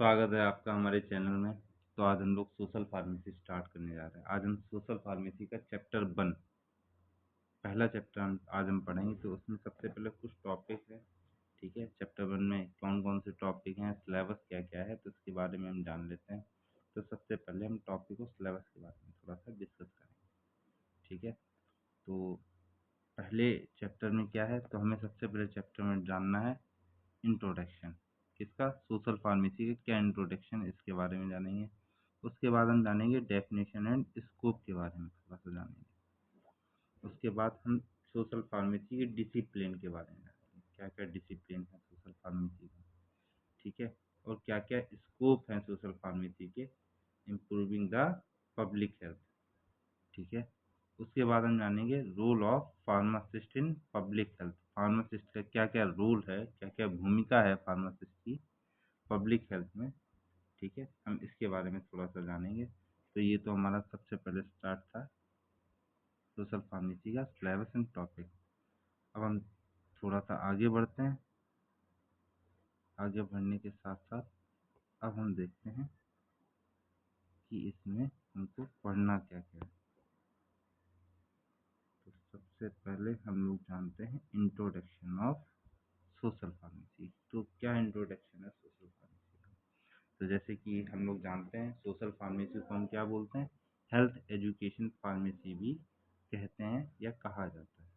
स्वागत है आपका हमारे चैनल में। तो आज हम लोग सोशल फार्मेसी स्टार्ट करने जा रहे हैं। आज हम सोशल फार्मेसी का चैप्टर 1 पहला चैप्टर आज हम पढ़ेंगे। तो उसमें सबसे पहले कुछ टॉपिक है, ठीक है। चैप्टर 1 में कौन कौन से टॉपिक हैं, सिलेबस क्या क्या है, तो उसके बारे में हम जान लेते हैं। तो सबसे पहले हम टॉपिक और सिलेबस के बारे में थोड़ा सा डिस्कस करेंगे, ठीक है। तो पहले चैप्टर में क्या है, तो हमें सबसे पहले चैप्टर में जानना है इंट्रोडक्शन। किसका? सोशल फार्मेसी का क्या इंट्रोडक्शन, इसके बारे में जानेंगे। उसके बाद हम जानेंगे डेफिनेशन एंड स्कोप के बारे में थोड़ा सा जानेंगे। उसके बाद हम सोशल फार्मेसी के डिसिप्लिन के बारे में जानेंगे, क्या क्या डिसिप्लिन है सोशल फार्मेसी का, ठीक है। और क्या क्या स्कोप है सोशल फार्मेसी के इम्प्रूविंग द पब्लिक हेल्थ, ठीक है। उसके बाद हम जानेंगे role of pharmacist in public health. Pharmacist का क्या क्या रोल है, क्या क्या भूमिका है फार्मासिस्ट की पब्लिक हेल्थ में, ठीक है। हम इसके बारे में थोड़ा सा जानेंगे। तो ये तो हमारा सबसे पहले स्टार्ट था सोशल फार्मेसी का सिलेबस एंड टॉपिक। अब हम थोड़ा सा आगे बढ़ते हैं। आगे बढ़ने के साथ साथ अब हम देखते हैं कि इसमें हमको पढ़ना क्या क्या है। तो सबसे पहले हम लोग जानते हैं इंट्रोडक्शन ऑफ सोशल फार्मेसी। तो क्या इंट्रोडक्शन है सोशल फार्मेसी का? तो जैसे कि हम लोग जानते हैं सोशल फार्मेसी को हम क्या बोलते हैं, हेल्थ एजुकेशन फार्मेसी भी कहते हैं या कहा जाता है।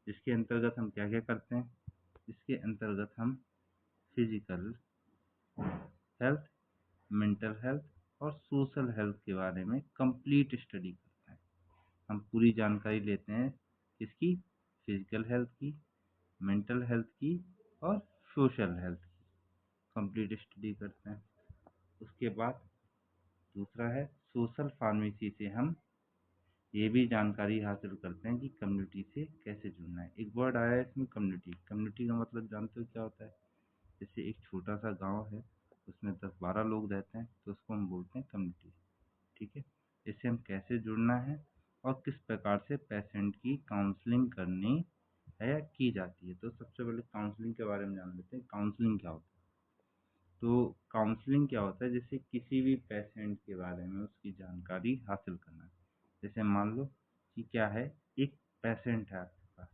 इसके अंतर्गत हम क्या क्या करते हैं, इसके अंतर्गत हम फिजिकल हेल्थ, मेंटल हेल्थ और सोशल हेल्थ के बारे में कंप्लीट स्टडी करते हैं। हम पूरी जानकारी लेते हैं किसकी, फिजिकल हेल्थ की, मेंटल हेल्थ की और सोशल हेल्थ की कंप्लीट स्टडी करते हैं। उसके बाद दूसरा है सोशल फार्मेसी से हम ये भी जानकारी हासिल करते हैं कि कम्युनिटी से कैसे जुड़ना है। एक वर्ड आया है इसमें कम्युनिटी। कम्युनिटी का मतलब जानते हो क्या होता है? जैसे एक छोटा सा गांव है, उसमें 10-12 लोग रहते हैं, तो उसको हम बोलते हैं कम्युनिटी, ठीक है। इससे हम कैसे जुड़ना है और किस प्रकार से पेशेंट की काउंसलिंग करनी है या की जाती है। तो सबसे पहले काउंसलिंग के बारे में जान लेते हैं। काउंसलिंग क्या होता है? तो काउंसलिंग क्या होता है, जैसे किसी भी पेशेंट के बारे में उसकी जानकारी हासिल करना। जैसे मान लो कि क्या है, एक पेशेंट है आपके पास,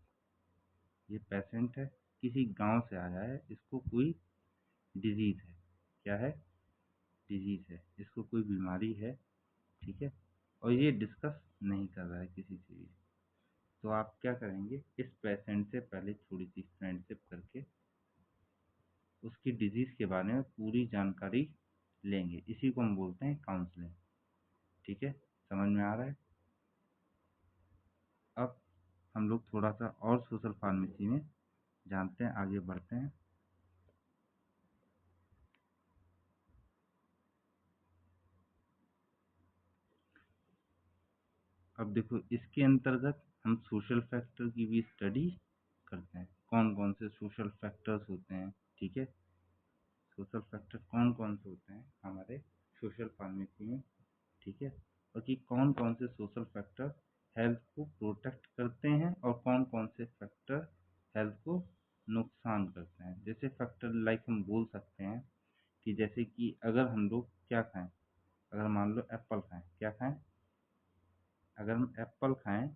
ये पेशेंट है, किसी गांव से आया है, इसको कोई डिजीज़ है। क्या है? डिजीज़ है, इसको कोई बीमारी है, ठीक है। और ये डिस्कस नहीं कर रहा है किसी से भी। तो आप क्या करेंगे, इस पेशेंट से पहले थोड़ी सी फ्रेंडशिप करके उसकी डिजीज़ के बारे में पूरी जानकारी लेंगे। इसी को हम बोलते हैं काउंसलिंग, ठीक है। समझ में आ रहा है? अब हम लोग थोड़ा सा और सोशल फार्मेसी में जानते हैं, आगे बढ़ते हैं। अब देखो इसके अंतर्गत हम सोशल फैक्टर की भी स्टडी करते हैं। कौन कौन से सोशल फैक्टर्स होते हैं, ठीक है। सोशल फैक्टर कौन कौन से होते हैं हमारे सोशल फार्मेसी में, ठीक है। और कि कौन कौन से सोशल फैक्टर हेल्थ को प्रोटेक्ट करते हैं और कौन कौन से फैक्टर हेल्थ को नुकसान करते हैं। जैसे फैक्टर लाइक हम बोल सकते हैं कि जैसे कि अगर हम लोग क्या खाएं, अगर मान लो एप्पल खाएं, क्या खाएं, अगर हम एप्पल खाएं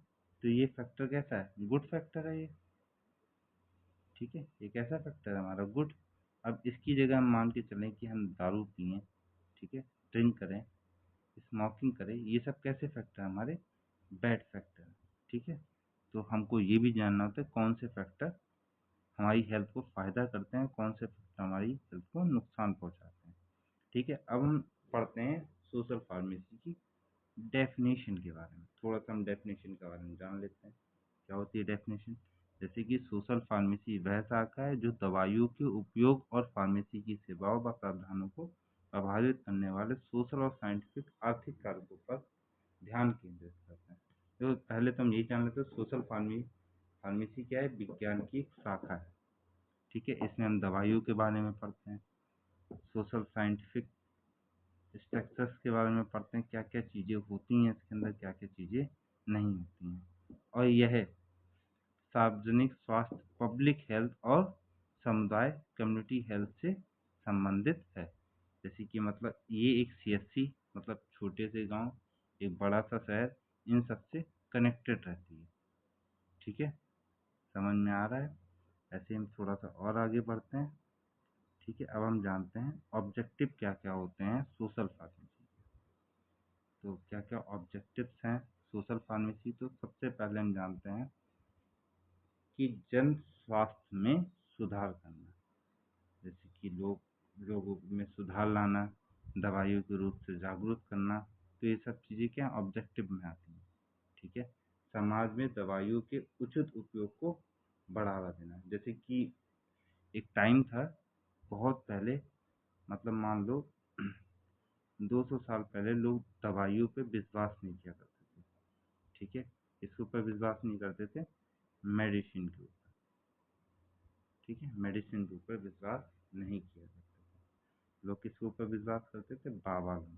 तो ये फैक्टर कैसा है, गुड फैक्टर है ये, ठीक है। ये कैसा फैक्टर है हमारा, गुड। अब इसकी जगह हम मान के चलें कि हम दारू पिएं, ठीक है, ड्रिंक करें, स्मोकिंग करें, ये सब कैसे फैक्टर है हमारे, बैड फैक्टर, ठीक है। तो हमको ये भी जानना होता है कौन से फैक्टर हमारी हेल्थ को फ़ायदा करते हैं, कौन से फैक्टर हमारी हेल्थ को नुकसान पहुंचाते हैं, ठीक है। अब हम पढ़ते हैं सोशल फार्मेसी की डेफिनेशन के बारे में। थोड़ा सा हम डेफिनेशन के बारे में जान लेते हैं, क्या होती है डेफिनेशन। जैसे कि सोशल फार्मेसी वह शाखा है जो दवाइयों के उपयोग और फार्मेसी की सेवाओं व प्रावधानों को प्रभावित करने वाले सोशल और साइंटिफिक आर्थिक कारकों पर ध्यान केंद्रित करते हैं। तो पहले तो हम यही जान लेते हैं सोशल फार्मेसी क्या है, विज्ञान की एक शाखा है, ठीक है। इसमें हम दवाइयों के बारे में पढ़ते हैं, सोशल साइंटिफिक स्ट्रक्चर्स के बारे में पढ़ते हैं, क्या क्या चीज़ें होती हैं इसके अंदर, क्या क्या चीज़ें नहीं होती हैं। और यह सार्वजनिक स्वास्थ्य, पब्लिक हेल्थ और समुदाय कम्युनिटी हेल्थ से संबंधित है। जैसे कि मतलब ये एक सीएससी मतलब छोटे से गांव, एक बड़ा सा शहर, इन सब से कनेक्टेड रहती है। ठीक है, समझ में आ रहा है? ऐसे हम थोड़ा सा और आगे बढ़ते हैं। ठीक है, अब हम जानते हैं ऑब्जेक्टिव क्या क्या होते हैं सोशल फार्मेसी। तो क्या क्या ऑब्जेक्टिव्स हैं सोशल फार्मेसी? तो सबसे पहले हम जानते हैं कि जन स्वास्थ्य में सुधार करना, जैसे कि लोगों में सुधार लाना, दवाइयों के रूप से जागरूक करना। तो ये सब चीज़ें क्या ऑब्जेक्टिव में आती हैं। ठीक है, समाज में दवाइयों के उचित उपयोग को बढ़ावा देना, जैसे कि एक टाइम था बहुत पहले, मतलब मान लो 200 साल पहले लोग दवाइयों पे विश्वास नहीं किया करते थे। ठीक है, इसके ऊपर विश्वास नहीं करते थे, मेडिसिन के ऊपर। ठीक है, मेडिसिन के ऊपर विश्वास नहीं किया करते थे लोग। किसके ऊपर विश्वास करते थे? बाबा लोग।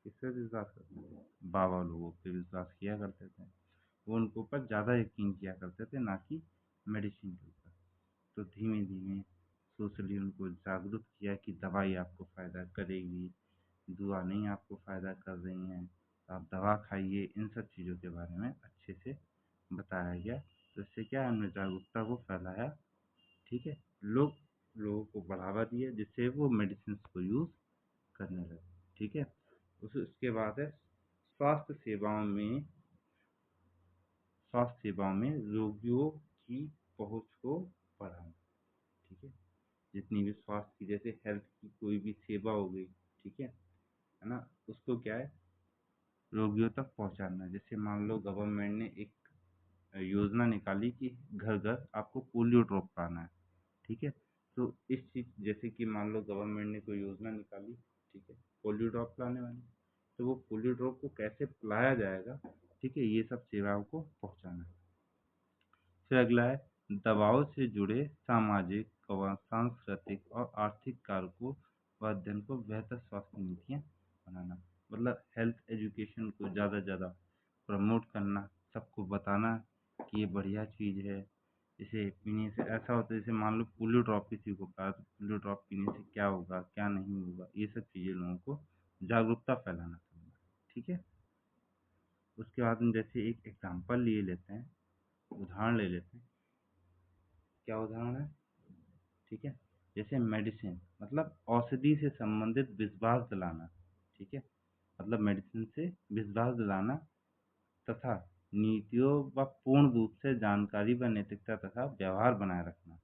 किस पे विश्वास करते थे? बाबा लोगों पे विश्वास किया करते थे। वो उनके ऊपर ज़्यादा यकीन किया करते थे, ना कि मेडिसिन के ऊपर। तो धीमे धीमे सोशली उनको जागरूक किया कि दवाई आपको फ़ायदा करेगी, दुआ नहीं आपको फ़ायदा कर रही हैं, तो आप दवा खाइए। इन सब चीज़ों के बारे में अच्छे से बताया गया। तो इससे क्या हमने जागरूकता को फैलाया। ठीक है, लोगों को बढ़ावा दिया, जिससे वो मेडिसिन को यूज़ करने लगे। ठीक है, उसके बाद है स्वास्थ्य सेवाओं में रोगियों की पहुंच को बढ़ाना। ठीक है, जितनी भी स्वास्थ्य की, जैसे हेल्थ की कोई भी सेवा हो गई, ठीक है ना, उसको क्या है रोगियों तक पहुंचाना। जैसे मान लो गवर्नमेंट ने एक योजना निकाली कि घर घर आपको पोलियो ड्रॉप कराना है। ठीक है, तो इस चीज़, जैसे कि मान लो गवर्नमेंट ने कोई योजना निकाली, ठीक है, पोलियो ड्रॉप पिलाने वाली, तो वो पोलियो ड्रॉप को कैसे पिलाया जाएगा, ठीक है, ये सब सेवाओं को पहुंचाना है। फिर अगला है दवाओं से जुड़े सामाजिक व सांस्कृतिक और आर्थिक कारकों व अध्ययन को बेहतर स्वास्थ्य नीतियाँ बनाना। मतलब हेल्थ एजुकेशन को ज़्यादा से ज़्यादा प्रमोट करना, सबको बताना कि ये बढ़िया चीज़ है। इसे पीने से ऐसा होता है, जैसे मान लो पोलियो ड्रॉप किसी को कहा, तो पोलियो ड्रॉप पीने से क्या होगा क्या नहीं होगा, ये सब चीज़ें लोगों को जागरूकता फैलाना करना। ठीक है, उसके बाद हम जैसे एक एग्जाम्पल लिए लेते हैं, उदाहरण ले लेते हैं। क्या उदाहरण है? ठीक है, जैसे मेडिसिन मतलब औषधि से संबंधित विश्वास दिलाना। ठीक है, मतलब मेडिसिन से विश्वास दिलाना तथा नीतियों व पूर्ण रूप से जानकारी व नैतिकता तथा व्यवहार बनाए रखना।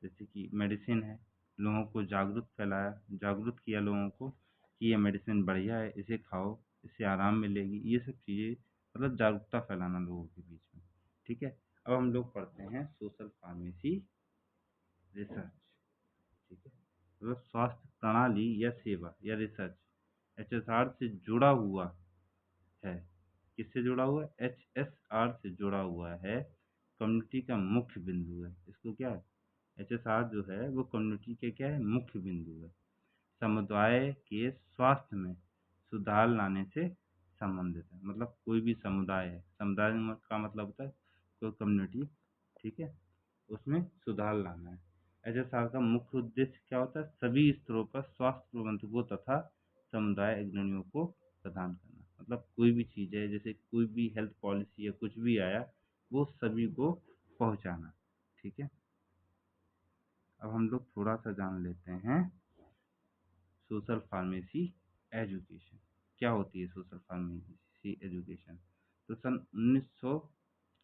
जैसे कि मेडिसिन है, लोगों को जागरूक किया लोगों को कि ये मेडिसिन बढ़िया है, इसे खाओ, इससे आराम मिलेगी। ये सब चीज़ें मतलब जागरूकता फैलाना लोगों के बीच में। ठीक है, अब हम लोग पढ़ते हैं सोशल फार्मेसी रिसर्च। ठीक है, मतलब स्वास्थ्य प्रणाली या सेवा या रिसर्च एचएसआर से जुड़ा हुआ है। किससे जुड़ा हुआ है? एचएसआर से जुड़ा हुआ है, कम्युनिटी का मुख्य बिंदु है। इसको क्या है? एचएसआर जो है वो कम्युनिटी के क्या है? मुख्य बिंदु है। समुदाय के स्वास्थ्य में सुधार लाने से संबंधित है। मतलब कोई भी समुदाय है, समुदाय का मतलब होता है कोई कम्युनिटी। ठीक है, उसमें सुधार लाना है। एचएसआर का मुख्य उद्देश्य क्या होता है? सभी स्तरों पर स्वास्थ्य प्रबंधकों तथा समुदाय अग्रणियों को प्रदान करना। मतलब कोई भी चीज़ है, जैसे कोई भी हेल्थ पॉलिसी या कुछ भी आया, वो सभी को पहुंचाना। ठीक है, अब हम लोग थोड़ा सा जान लेते हैं सोशल फार्मेसी एजुकेशन क्या होती है। सोशल फार्मेसी एजुकेशन तो सन 1900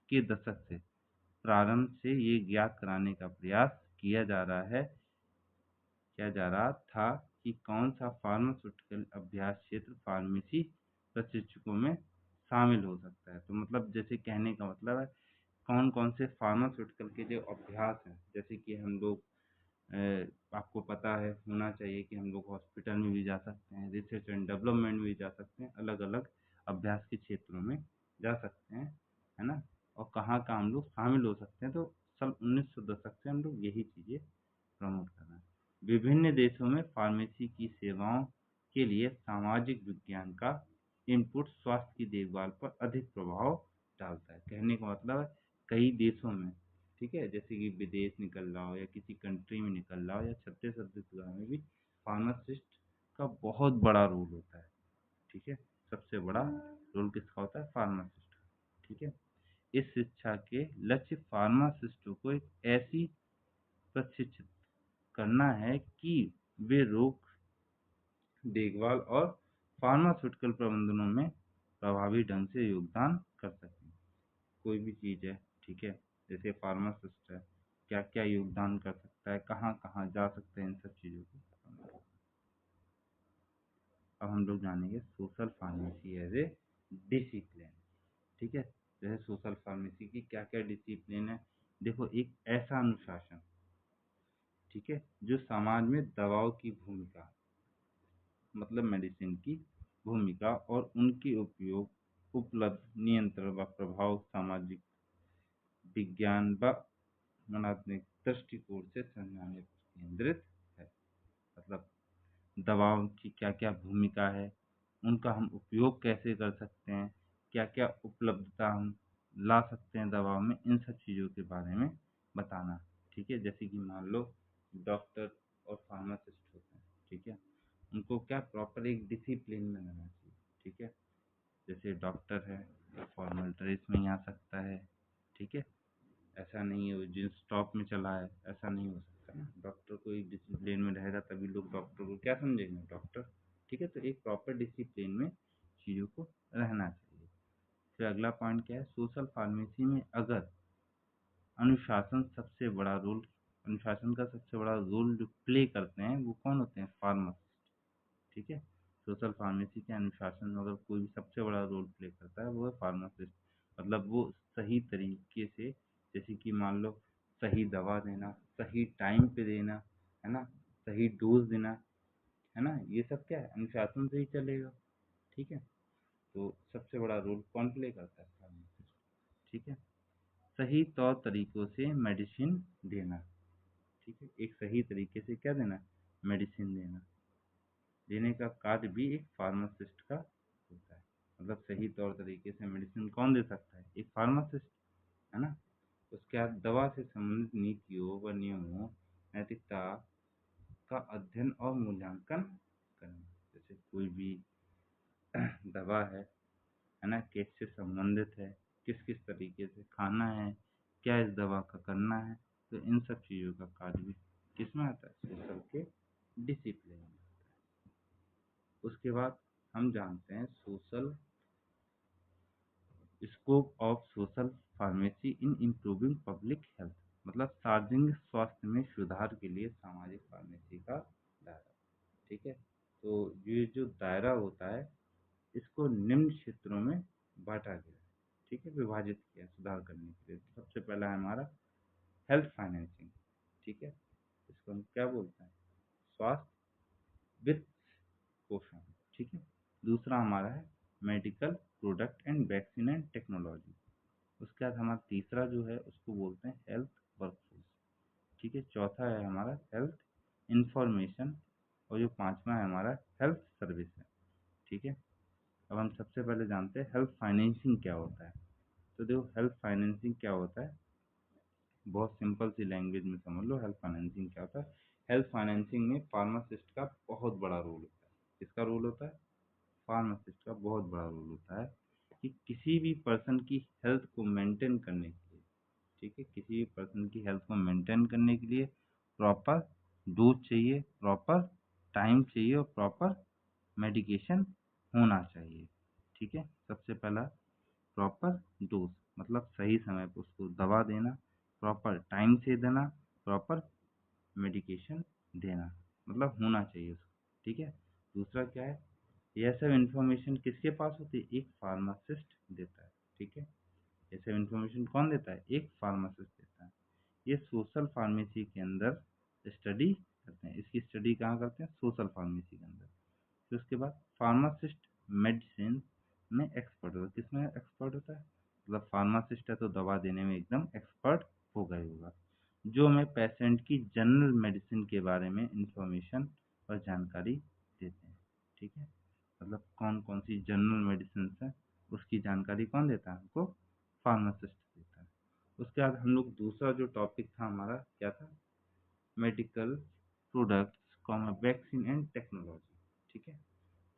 के दशक से प्रारंभ से ये ज्ञात कराने का प्रयास किया जा रहा था कि कौन सा फार्मास्यूटिकल अभ्यास क्षेत्र फार्मेसी प्रशिक्षकों में शामिल हो सकता है। तो मतलब जैसे कहने का मतलब है कौन कौन से फार्मास्यूटिकल के जो अभ्यास हैं, जैसे कि हम लोग आपको पता है होना चाहिए कि हम लोग हॉस्पिटल में भी जा सकते हैं, रिसर्च एंड डेवलपमेंट में भी जा सकते हैं, अलग अलग अभ्यास के क्षेत्रों में जा सकते हैं, है ना। और कहाँ कहाँ हम लोग शामिल हो सकते हैं, तो सन 1900 दशक से हम लोग यही चीज़ें प्रमोट कर रहे हैं। विभिन्न देशों में फार्मेसी की सेवाओं के लिए सामाजिक विज्ञान का इनपुट स्वास्थ्य की देखभाल पर अधिक प्रभाव डालता है। कहने का मतलब है कई देशों में, ठीक है, जैसे कि विदेश निकल रहा हो या किसी कंट्री में निकल रहा हो या छत्तीसगढ़ में भी फार्मासिस्ट का बहुत बड़ा रोल होता है। ठीक है, सबसे बड़ा रोल किसका होता है? फार्मासिस्ट। ठीक है, इस शिक्षा के लक्ष्य फार्मासिस्टों को एक ऐसी प्रशिक्षित करना है कि वे रोग देखभाल और फार्मास्यूटिकल प्रबंधनों में प्रभावी ढंग से योगदान कर सकें। कोई भी चीज़ है, ठीक है, जैसे फार्मासिस्ट है, क्या क्या योगदान कर सकता है, कहाँ कहाँ जा सकते हैं, इन सब चीज़ों को अब हम लोग जानेंगे social pharmacy as a discipline. ठीक है, जैसे सोशल फार्मेसी की क्या क्या डिसिप्लिन है। देखो, एक ऐसा अनुशासन, ठीक है, जो समाज में दवाओं की भूमिका, मतलब मेडिसिन की भूमिका और उनके उपयोग, उपलब्ध, नियंत्रण व प्रभाव सामाजिक विज्ञान व मनात्मक दृष्टिकोण से समझाने पर केंद्रित है। मतलब दवाओं की क्या क्या भूमिका है, उनका हम उपयोग कैसे कर सकते हैं, क्या क्या उपलब्धता हम ला सकते हैं दवाओं में, इन सब चीज़ों के बारे में बताना। ठीक है, जैसे कि मान लो डॉक्टर और फार्मासिस्ट होते हैं, ठीक है, उनको क्या प्रॉपर एक डिसिप्लिन में रहना चाहिए। ठीक है, जैसे डॉक्टर है तो फॉर्मल ड्रेस में ही आ सकता है। ठीक है, ऐसा नहीं है वो जींस टॉप में चला है, ऐसा नहीं हो सकता ना। डॉक्टर को एक डिसिप्लिन में रहेगा तभी लोग डॉक्टर को क्या समझेंगे? डॉक्टर। ठीक है, तो एक प्रॉपर डिसिप्लिन में चीज़ों को रहना चाहिए। फिर अगला पॉइंट क्या है? सोशल फार्मेसी में अगर अनुशासन सबसे बड़ा रोल, अनुशासन का सबसे बड़ा रोल जो प्ले करते हैं वो कौन होते हैं? फार्मासिस्ट। ठीक है, सोशल फार्मेसी के अनुशासन में अगर कोई भी सबसे बड़ा रोल प्ले करता है वो है फार्मासिस्ट। मतलब वो सही तरीके से, जैसे कि मान लो सही दवा देना, सही टाइम पे देना, है ना, सही डोज देना, है ना, ये सब क्या है? अनुशासन से ही चलेगा। ठीक है, तो सबसे बड़ा रोल कौन प्ले करता है? फार्मासिस्ट। ठीक है, सही तौर तरीकों से मेडिसिन देना। ठीक है, एक सही तरीके से क्या देना? मेडिसिन देना, देने का कार्य भी एक फार्मासिस्ट का होता है। मतलब सही तौर तरीके से मेडिसिन कौन दे सकता है? एक फार्मासिस्ट, है ना। उसके बाद दवा से संबंधित नीतियों व नियमों, नैतिकता का अध्ययन और मूल्यांकन करना। जैसे कोई भी दवा है ना, किससे संबंधित है, किस किस तरीके से खाना है, क्या इस दवा का करना है, तो इन सब चीज़ों का कार्य भी किसमें आता है? सोशल के डिसिप्लिन में। उसके बाद हम जानते हैं social scope of social pharmacy in improving public health. मतलब सार्वजनिक स्वास्थ्य में सुधार के लिए सामाजिक फार्मेसी का दायरा। ठीक है, तो ये जो दायरा होता है इसको निम्न क्षेत्रों में बांटा गया है। ठीक है, विभाजित किया सुधार करने के लिए। सबसे पहला है हमारा हेल्थ फाइनेंसिंग। ठीक है, इसको हम क्या बोलते हैं? स्वास्थ्य वित्त पोषण। ठीक है, दूसरा हमारा है medical product and vaccine and technology. उसके बाद हमारा तीसरा जो है उसको बोलते हैं हेल्थ वर्कफोर्स। ठीक है, चौथा है हमारा हेल्थ इंफॉर्मेशन, और जो पांचवा है हमारा हेल्थ सर्विस है। ठीक है, अब हम सबसे पहले जानते हैं हेल्थ फाइनेंसिंग क्या होता है। तो देखो, हेल्थ फाइनेंसिंग क्या होता है, बहुत सिंपल सी लैंग्वेज में समझ लो हेल्थ फाइनेंसिंग क्या होता है। हेल्थ फाइनेंसिंग में फार्मासिस्ट का बहुत बड़ा रोल होता है। किसका रोल होता है? फार्मासिस्ट का बहुत बड़ा रोल होता है कि किसी भी पर्सन की हेल्थ को मेंटेन करने के लिए, ठीक है, किसी भी पर्सन की हेल्थ को मेंटेन करने के लिए प्रॉपर डोज चाहिए, प्रॉपर टाइम चाहिए और प्रॉपर मेडिकेशन होना चाहिए। ठीक है, सबसे पहला प्रॉपर डोज, मतलब सही समय पर उसको दवा देना, प्रॉपर टाइम से देना, प्रॉपर मेडिकेशन देना, मतलब होना चाहिए उसको। ठीक है, दूसरा क्या है? यह सब इन्फॉर्मेशन किसके पास होती है? एक फार्मासिस्ट देता है। ठीक है, ये सब इन्फॉर्मेशन कौन देता है? एक फार्मासिस्ट देता है। ये सोशल फार्मेसी के अंदर स्टडी करते हैं। इसकी स्टडी कहाँ करते हैं? सोशल फार्मेसी के अंदर। फिर उसके बाद फार्मासिस्ट मेडिसिन में एक्सपर्ट होता है। किसमें एक्सपर्ट होता है? मतलब फार्मासिस्ट है तो दवा देने में एकदम एक्सपर्ट होगा ही होगा। जो हमें पेशेंट की जनरल मेडिसिन के बारे में इंफॉर्मेशन और जानकारी देते हैं। ठीक है, मतलब कौन कौन सी जनरल मेडिसिन है उसकी जानकारी कौन देता है? हमको फार्मासिस्ट देता है। उसके बाद हम लोग दूसरा जो टॉपिक था हमारा क्या था, medical products comma vaccine and technology. ठीक है,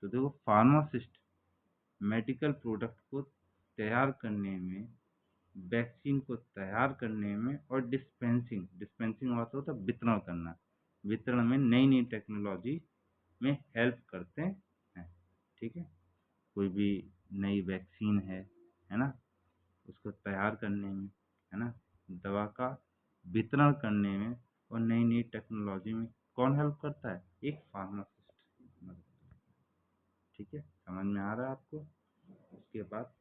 तो देखो फार्मासिस्ट मेडिकल प्रोडक्ट को तैयार करने में, वैक्सीन को तैयार करने में और डिस्पेंसिंग डिस्पेंसिंग मतलब होता है वितरण करना, वितरण में नई नई टेक्नोलॉजी में हेल्प करते हैं। ठीक है, कोई भी नई वैक्सीन है ना, उसको तैयार करने में, है ना, दवा का वितरण करने में और नई नई टेक्नोलॉजी में कौन हेल्प करता है, एक फार्मासिस्ट। ठीक है, समझ में आ रहा है आपको। उसके बाद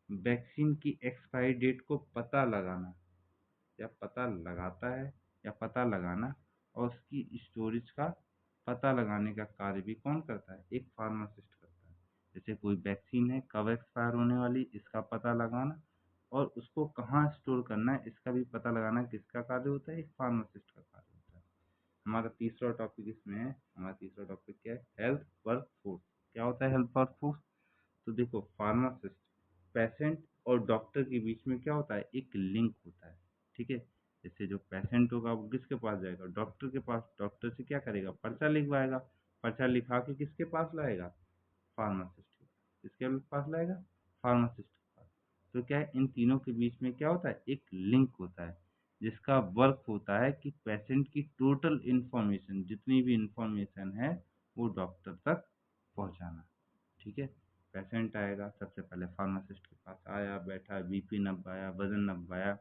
वैक्सीन की एक्सपायरी डेट को पता लगाना या पता लगाता है, या पता लगाना और उसकी स्टोरेज का पता लगाने का कार्य भी कौन करता है, एक फार्मासिस्ट करता है। जैसे कोई वैक्सीन है कब एक्सपायर होने वाली, इसका पता लगाना और उसको कहाँ स्टोर करना है इसका भी पता लगाना किसका कार्य होता है, एक फार्मासिस्ट का कार्य होता है। हमारा तीसरा टॉपिक इसमें है, हमारा तीसरा टॉपिक क्या है, हेल्थ वर्क फोर्स। क्या होता है हेल्थ वर्क फोर्स, तो देखो फार्मासिस्ट पेशेंट और डॉक्टर के बीच में क्या होता है, एक लिंक होता है। ठीक है, जैसे जो पेशेंट होगा वो किसके पास जाएगा, डॉक्टर के पास, डॉक्टर से क्या करेगा, पर्चा लिखवाएगा, पर्चा लिखा के किसके पास लाएगा, फार्मासिस्ट के, किसके पास लाएगा, फार्मासिस्ट के पास। तो क्या है, इन तीनों के बीच में क्या होता है, एक लिंक होता है जिसका वर्क होता है कि पेशेंट की टोटल इन्फॉर्मेशन, जितनी भी इन्फॉर्मेशन है वो डॉक्टर तक पहुंचाना। ठीक है, पेशेंट आएगा सबसे पहले फार्मासिस्ट के पास, आया बैठा, बीपी नपवाया, वजन नपवाया,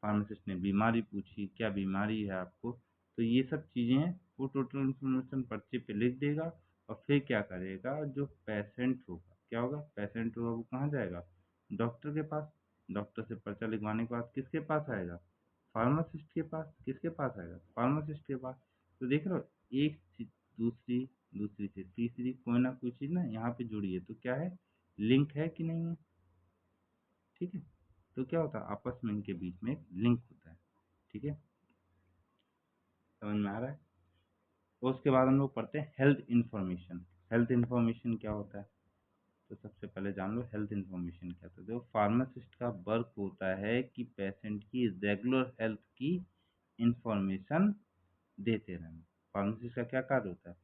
फार्मासिस्ट ने बीमारी पूछी क्या बीमारी है आपको, तो ये सब चीज़ें हैं वो टोटल इन्फॉर्मेशन पर्चे पे लिख देगा। और फिर क्या करेगा, जो पेशेंट होगा क्या होगा, पेशेंट होगा वो कहाँ जाएगा, डॉक्टर के पास, डॉक्टर से पर्चा लिखवाने के बाद किसके पास आएगा, फार्मासिस्ट के पास, किसके पास आएगा, फार्मासिस्ट के पास। तो देख रहे हो, एक चीज दूसरी, दूसरी से तीसरी, कोई ना कोई चीज़ ना यहाँ पे जुड़ी है, तो क्या है, लिंक है कि नहीं है। ठीक है, तो क्या होता है, आपस में इनके बीच में एक लिंक होता है। ठीक है, समझ में आ रहा है। और उसके बाद हम लोग पढ़ते हैं हेल्थ इंफॉर्मेशन। हेल्थ इंफॉर्मेशन क्या होता है, तो सबसे पहले जान लो हेल्थ इंफॉर्मेशन क्या होता है। देखो फार्मासिस्ट का वर्क होता है कि पेशेंट की रेगुलर हेल्थ की इंफॉर्मेशन देते रहना। फार्मासिस्ट का क्या कार्य होता है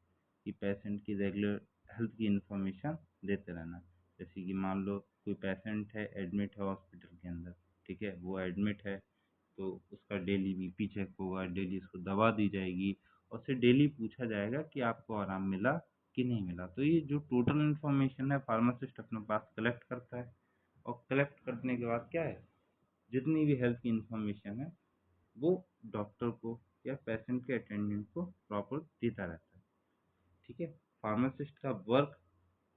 कि पेशेंट की रेगुलर हेल्थ की इंफॉर्मेशन देते रहना। जैसे कि मान लो कोई पेशेंट है, एडमिट है हॉस्पिटल के अंदर, ठीक है, वो एडमिट है तो उसका डेली बीपी चेक होगा, डेली उसको दवा दी जाएगी और उससे डेली पूछा जाएगा कि आपको आराम मिला कि नहीं मिला। तो ये जो टोटल इन्फॉर्मेशन है फार्मासिस्ट अपने पास कलेक्ट करता है, और कलेक्ट करने के बाद क्या है, जितनी भी हेल्थ की इंफॉर्मेशन है वो डॉक्टर को या पेशेंट के अटेंडेंट को प्रॉपर देता रहता है। ठीक है, फार्मासिस्ट का वर्क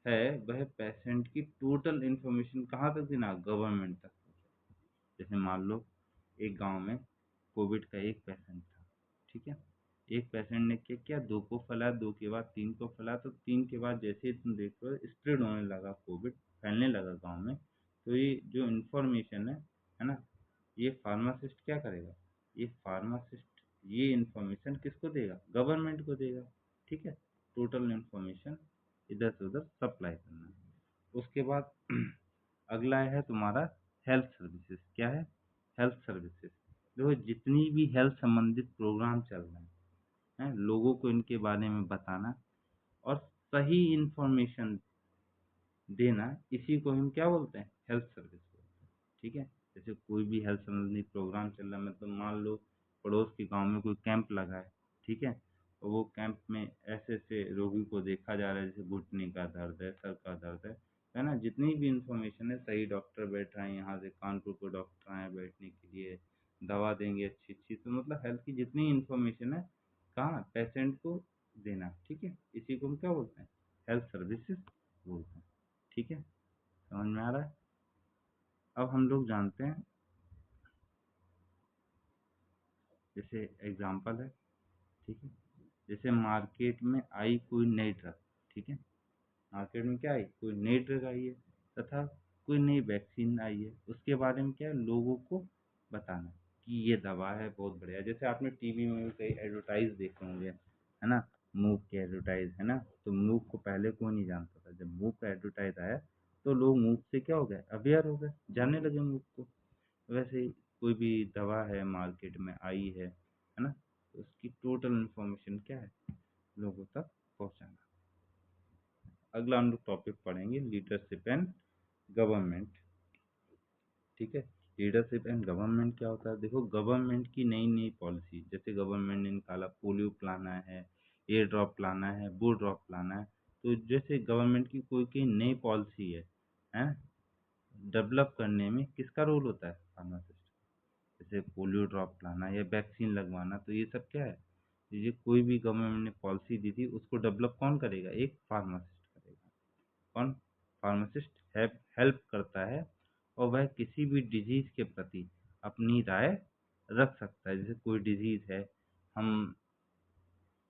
है वह पेशेंट की टोटल इन्फॉर्मेशन कहाँ तक देना, गवर्नमेंट तक। जैसे मान लो एक गांव में कोविड का एक पेशेंट था। ठीक है, एक पेशेंट ने क्या किया, दो को फैलाया, दो के बाद तीन को फैलाया, तो तीन के बाद जैसे ही तुम देख रहे हो स्प्रेड होने लगा, कोविड फैलने लगा गांव में। तो ये जो इन्फॉर्मेशन है ना, ये फार्मासिस्ट क्या करेगा, ये फार्मासिस्ट ये इन्फॉर्मेशन किसको देगा, गवर्नमेंट को देगा। ठीक है, टोटल इन्फॉर्मेशन इधर से उधर सप्लाई करना। उसके बाद अगला है तुम्हारा हेल्थ सर्विसेज। क्या है, हेल्थ सर्विसेज। देखो जितनी भी हेल्थ संबंधित प्रोग्राम चल रहे हैं, लोगों को इनके बारे में बताना और सही इंफॉर्मेशन देना, इसी को हम क्या बोलते हैं, हेल्थ सर्विस बोलते हैं। ठीक है, जैसे कोई भी हेल्थ संबंधी प्रोग्राम चल रहा है, मतलब मान लो पड़ोस के गांव में कोई कैंप लगा है, ठीक है, और वो कैंप में ऐसे ऐसे रोगी को देखा जा रहा है, जैसे घुटने का दर्द है, सर का दर्द है ना, जितनी भी इंफॉर्मेशन है, सही डॉक्टर बैठ रहे हैं, यहाँ से कानपुर को डॉक्टर आए बैठने के लिए, दवा देंगे अच्छी अच्छी, तो मतलब हेल्थ की जितनी इंफॉर्मेशन है कहाँ पेशेंट को देना। ठीक है, इसी को हम क्या बोलते हैं, हेल्थ सर्विसेज बोलते हैं। ठीक है, समझ में आ रहा है। अब हम लोग जानते हैं, जैसे एग्जांपल है, ठीक है, जैसे मार्केट में आई कोई नई ड्रग, ठीक है, मार्केट में क्या आई, कोई नई ड्रग आई है तथा कोई नई वैक्सीन आई है, उसके बारे में क्या है, लोगों को बताना कि ये दवा है बहुत बढ़िया। जैसे आपने टीवी में भी कई एडवर्टाइज देखे होंगे, है ना, मूव के एडवर्टाइज, है ना, तो मूव को पहले कोई नहीं जानता था, जब मूव का एडवर्टाइज आया तो लोग मूव से क्या हो गए, अवेयर हो गए, जानने लगे मूव को। वैसे ही कोई भी दवा है मार्केट में आई है ना, तो उसकी टोटल इन्फॉर्मेशन क्या है, लोगों तक पहुंचाना। अगला हम लोग टॉपिक पढ़ेंगे लीडरशिप एंड गवर्नमेंट। ठीक है, लीडरशिप एंड गवर्नमेंट क्या होता है। देखो, गवर्नमेंट की नई नई पॉलिसी, जैसे गवर्नमेंट ने निकाला पोलियो पिलाना है, एयर ड्रॉप पिलाना है, बू ड्रॉप पिलाना है, तो जैसे गवर्नमेंट की कोई कोई नई पॉलिसी है डेवलप करने में किसका रोल होता है, फार्मासिस्ट। जैसे पोलियो ड्रॉप पिलाना या वैक्सीन लगवाना, तो ये सब क्या है, ये कोई भी गवर्नमेंट ने पॉलिसी दी थी, उसको डेवलप कौन करेगा, एक फार्मासिस्ट करेगा। कौन, फार्मासिस्ट हेल्प करता है, और वह किसी भी डिजीज के प्रति अपनी राय रख सकता है। जैसे कोई डिजीज है, हम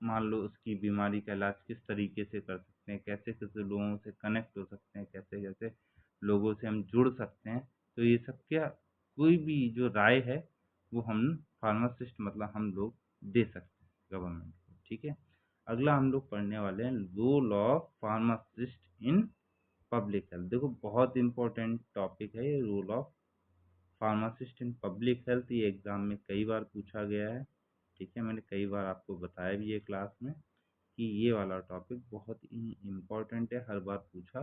मान लो उसकी बीमारी का इलाज किस तरीके से कर सकते हैं, कैसे कैसे लोगों से कनेक्ट हो सकते हैं, कैसे कैसे लोगों से हम जुड़ सकते हैं, तो ये सब क्या, कोई भी जो राय है वो हम फार्मासिस्ट मतलब हम लोग दे सकते हैं गवर्नमेंट को। ठीक है, अगला हम लोग पढ़ने वाले हैं role of pharmacist in public health. देखो, बहुत इंपॉर्टेंट टॉपिक है ये, role of pharmacist in public health. ये एग्जाम में कई बार पूछा गया है। ठीक है, मैंने कई बार आपको बताया भी है क्लास में कि ये वाला टॉपिक बहुत ही इम्पोर्टेंट है, हर बार पूछा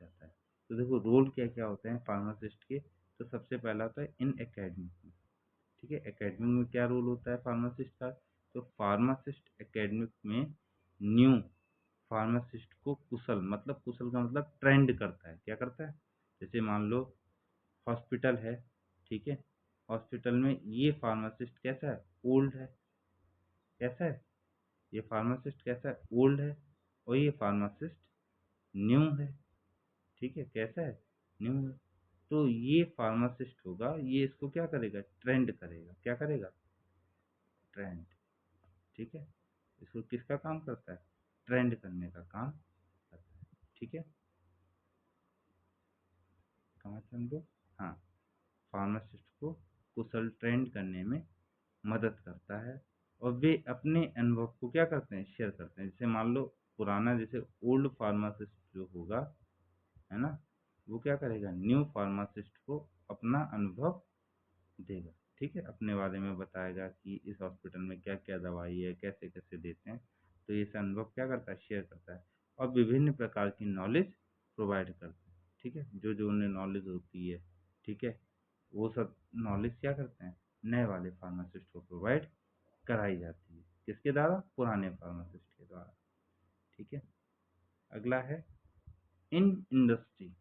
जाता है। तो देखो, रोल क्या क्या होते हैं फार्मासिस्ट के। तो सबसे पहला होता है इन एकेडमिक में। ठीक है, एकेडमिक में क्या रोल होता है फार्मासिस्ट का, तो फार्मासिस्ट एकेडमिक में न्यू फार्मासिस्ट को कुशल, मतलब कुशल का मतलब ट्रेंड करता है, क्या करता है। जैसे मान लो हॉस्पिटल है, ठीक है, हॉस्पिटल में ये फार्मासिस्ट कैसा है, ओल्ड है। कैसा है, ये फार्मासिस्ट कैसा है, ओल्ड है, और ये फार्मासिस्ट न्यू है। ठीक है, कैसा है, न्यू है। तो ये फार्मासिस्ट होगा, ये इसको क्या करेगा, ट्रेंड करेगा। क्या करेगा, ट्रेंड। ठीक है, इसको किसका काम करता है, ट्रेंड करने का काम करता है। ठीक है, कहाँ थे हम लोग, हाँ, फार्मासिस्ट को कुशल ट्रेंड करने में मदद करता है, और वे अपने अनुभव को क्या करते हैं, शेयर करते हैं। जैसे मान लो पुराना, जैसे ओल्ड फार्मासिस्ट जो होगा, है ना, वो क्या करेगा, न्यू फार्मासिस्ट को अपना अनुभव देगा। ठीक है, अपने बारे में बताएगा कि इस हॉस्पिटल में क्या क्या दवाई है, कैसे कैसे देते हैं। तो ये सब अनुभव क्या करता है, शेयर करता है, और विभिन्न प्रकार की नॉलेज प्रोवाइड करता है। ठीक है, जो जो उन्हें नॉलेज होती है, ठीक है, वो सब नॉलेज क्या करते हैं, नए वाले फार्मासिस्ट को प्रोवाइड कराई जाती है। किसके द्वारा, पुराने फार्मासिस्ट के द्वारा। ठीक है, अगला है इन इंडस्ट्री।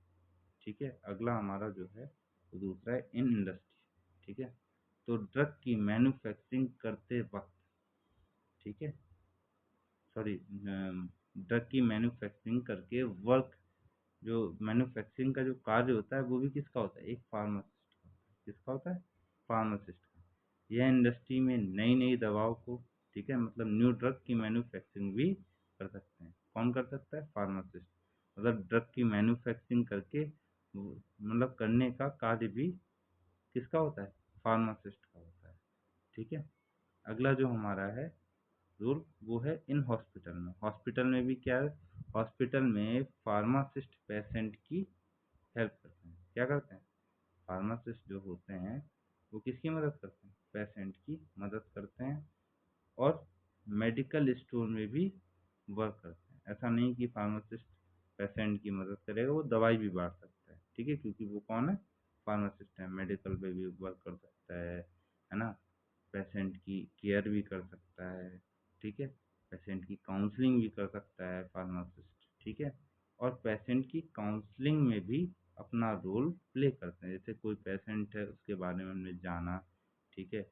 ठीक है, अगला हमारा जो है वो दूसरा है इन इंडस्ट्री। ठीक है, तो ड्रग की मैन्युफैक्चरिंग करते वक्त, ठीक है, सॉरी, ड्रग की मैन्युफैक्चरिंग करके वर्क, जो मैन्युफैक्चरिंग का जो कार्य होता है वो भी किसका होता है, एक फार्मासिस्ट का। किसका होता है, फार्मासिस्ट का। यह इंडस्ट्री में नई नई दवाओं को, ठीक है, मतलब न्यू ड्रग की मैन्युफैक्चरिंग भी कर सकते हैं। कौन कर सकता है, फार्मासिस्ट। मतलब ड्रग की मैन्युफैक्चरिंग करके मतलब करने का कार्य भी किसका होता है, फार्मासिस्ट का होता है। ठीक है, अगला जो हमारा है रूल, वो है इन हॉस्पिटल में। हॉस्पिटल में भी क्या है, हॉस्पिटल में फार्मासिस्ट पेशेंट की हेल्प करते हैं। क्या करते हैं, फार्मासिस्ट जो होते हैं वो किसकी मदद करते हैं, पेशेंट की मदद करते हैं, और मेडिकल स्टोर में भी वर्क करते हैं। ऐसा नहीं कि फार्मासिस्ट पेशेंट की मदद करेगा, वो दवाई भी बांट सकता है। ठीक है, क्योंकि वो कौन है, फार्मासिस्ट है, मेडिकल पे भी वर्क कर सकता है ना, पेशेंट की केयर भी कर सकता है। ठीक है, पेशेंट की काउंसलिंग भी कर सकता है फार्मासिस्ट। ठीक है, और पेशेंट की काउंसलिंग में भी अपना रोल प्ले करते हैं। जैसे कोई पेशेंट है, उसके बारे में हमने जाना, ठीक है,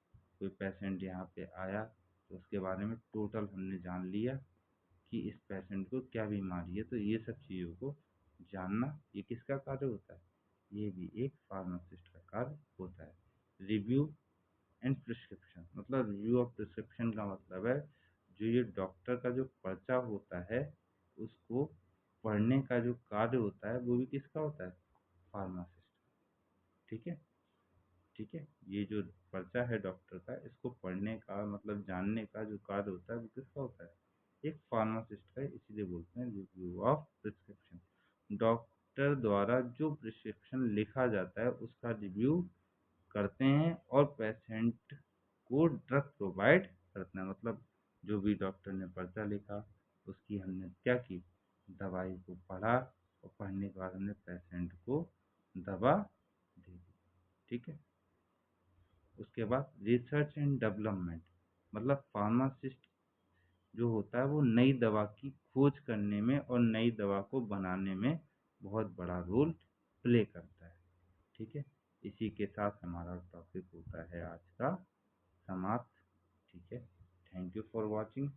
कोई पेशेंट यहाँ पे आया, तो उसके बारे में टोटल हमने जान लिया कि इस पेशेंट को क्या बीमारी है। तो ये सब चीज़ों को जानना, ये किसका कार्य होता है, ये भी एक फार्मासिस्ट का कार्य होता है। रिव्यू एंड प्रिस्क्रिप्शन, मतलब रिव्यू ऑफ प्रिस्क्रिप्शन का मतलब है जो ये डॉक्टर का जो पर्चा होता है उसको पढ़ने का जो कार्य होता है वो भी किसका होता है, फार्मासिस्ट। ठीक है, ठीक है, ये जो पर्चा है डॉक्टर का, इसको पढ़ने का मतलब जानने का जो कार्य होता है वो किसका होता है, एक फार्मासिस्ट का है। इसीलिए बोलते हैं रिव्यू ऑफ प्रिस्क्रिप्शन। डॉक्टर द्वारा जो प्रिस्क्रिप्शन लिखा जाता है उसका रिव्यू करते हैं और पेशेंट को ड्रग प्रोवाइड करते हैं। मतलब जो भी डॉक्टर ने पर्चा लिखा उसकी हमने क्या की, दवाई को पढ़ा और पढ़ने के बाद हमने पेशेंट को दवा दे दी। ठीक है। उसके बाद रिसर्च एंड डेवलपमेंट, मतलब फार्मासिस्ट जो होता है वो नई दवा की खोज करने में और नई दवा को बनाने में बहुत बड़ा रोल प्ले करता है। ठीक है। इसी के साथ हमारा टॉपिक होता है आज का समाप्त। ठीक है। Thank you for watching.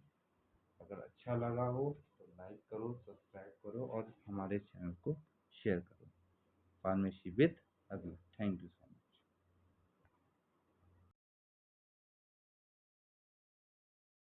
अगर अच्छा लगा हो तो लाइक करो, सब्सक्राइब करो और हमारे चैनल को शेयर करो। Pharmacy with